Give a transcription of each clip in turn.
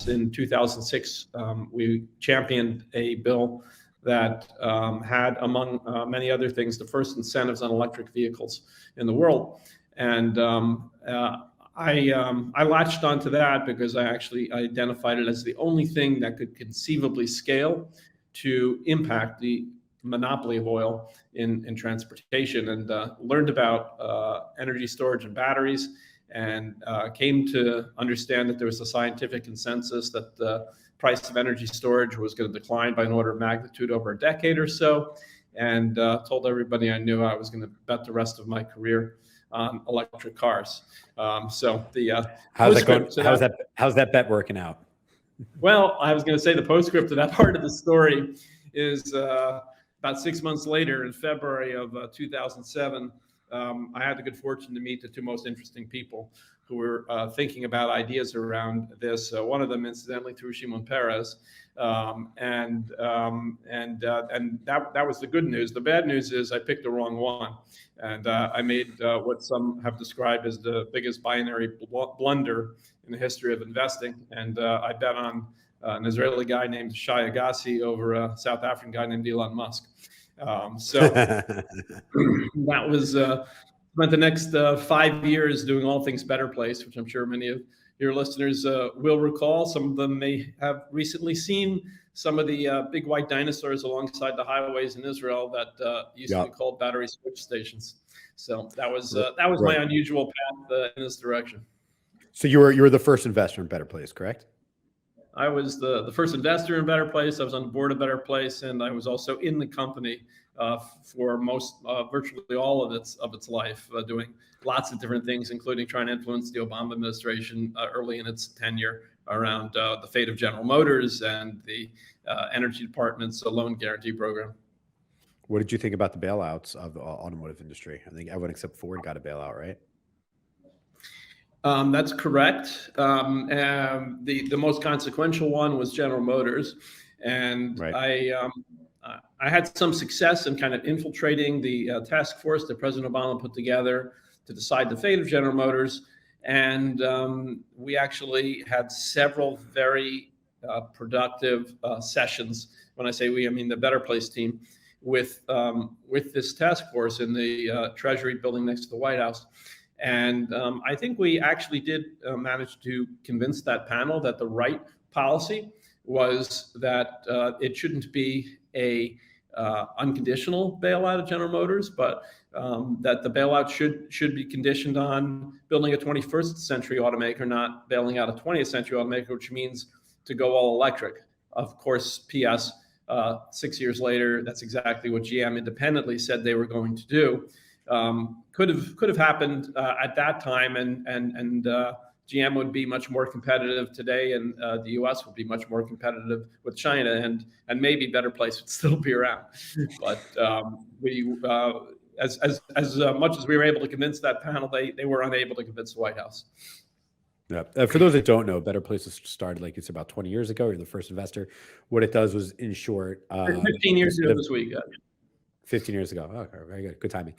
in 2006, we championed a bill that had, among many other things, the first incentives on electric vehicles in the world. And I latched onto that because I actually identified it as the only thing that could conceivably scale to impact the monopoly of oil in transportation, and learned about energy storage and batteries, and came to understand that there was a scientific consensus that the price of energy storage was going to decline by an order of magnitude over a decade or so, and told everybody I knew I was going to bet the rest of my career on electric cars. So the how's that going? How's that bet working out? Well, I was going to say the postscript to that part of the story is about 6 months later, in February of 2007, I had the good fortune to meet the two most interesting people who were thinking about ideas around this. One of them, incidentally, through Shimon Peres, and that was the good news. The bad news is I picked the wrong one, and I made what some have described as the biggest binary blunder in the history of investing. And I bet on an Israeli guy named Shai Agassi over a South African guy named Elon Musk. So that was spent the next 5 years doing all things Better Place, which I'm sure many of your listeners will recall. Some of them may have recently seen some of the big white dinosaurs alongside the highways in Israel that used to be called battery switch stations. So that was my unusual path in this direction. So you were the first investor in Better Place, correct? I was the first investor in Better Place. I was on the board of Better Place, and I was also in the company for virtually all of its life, doing lots of different things, including trying to influence the Obama administration early in its tenure around the fate of General Motors and the Energy Department's loan guarantee program. What did you think about the bailouts of the automotive industry? I think everyone except Ford got a bailout, right? That's correct. The most consequential one was General Motors, and right. I had some success in kind of infiltrating the task force that President Obama put together to decide the fate of General Motors, and we actually had several very productive sessions. When I say we, I mean the Better Place team, with this task force in the Treasury building next to the White House. And I think we actually did manage to convince that panel that the right policy was that it shouldn't be a unconditional bailout of General Motors, but that the bailout should be conditioned on building a 21st century automaker, not bailing out a 20th century automaker, which means to go all electric. Of course, P.S. 6 years later, that's exactly what GM independently said they were going to do. Could have happened at that time, and GM would be much more competitive today, and the U.S. would be much more competitive with China, and maybe Better Place would still be around. But we, as much as we were able to convince that panel, they were unable to convince the White House. Yeah. For those that don't know, Better Place started, like it's about 20 years ago. You're the first investor. What it does was, in short, 15 years ago this week. 15 years ago. Oh, very good. Good timing.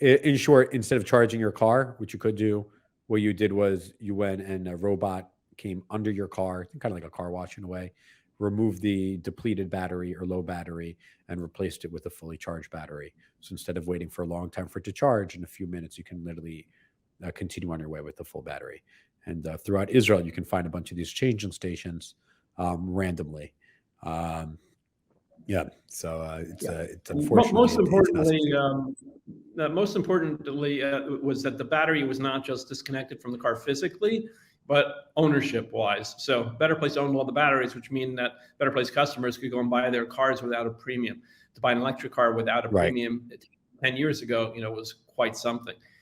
In short, instead of charging your car, which you could do, what you did was you went and a robot came under your car, kind of like a car wash in a way, removed the depleted battery or low battery and replaced it with a fully charged battery. So instead of waiting for a long time for it to charge, in a few minutes, you can literally continue on your way with the full battery. And throughout Israel, you can find a bunch of these charging stations randomly. Yeah, so it's unfortunate. Most importantly, was that the battery was not just disconnected from the car physically, but ownership-wise. So Better Place owned all the batteries, which mean that Better Place customers could go and buy their cars without a premium. To buy an electric car without a premium 10 years ago, was quite something.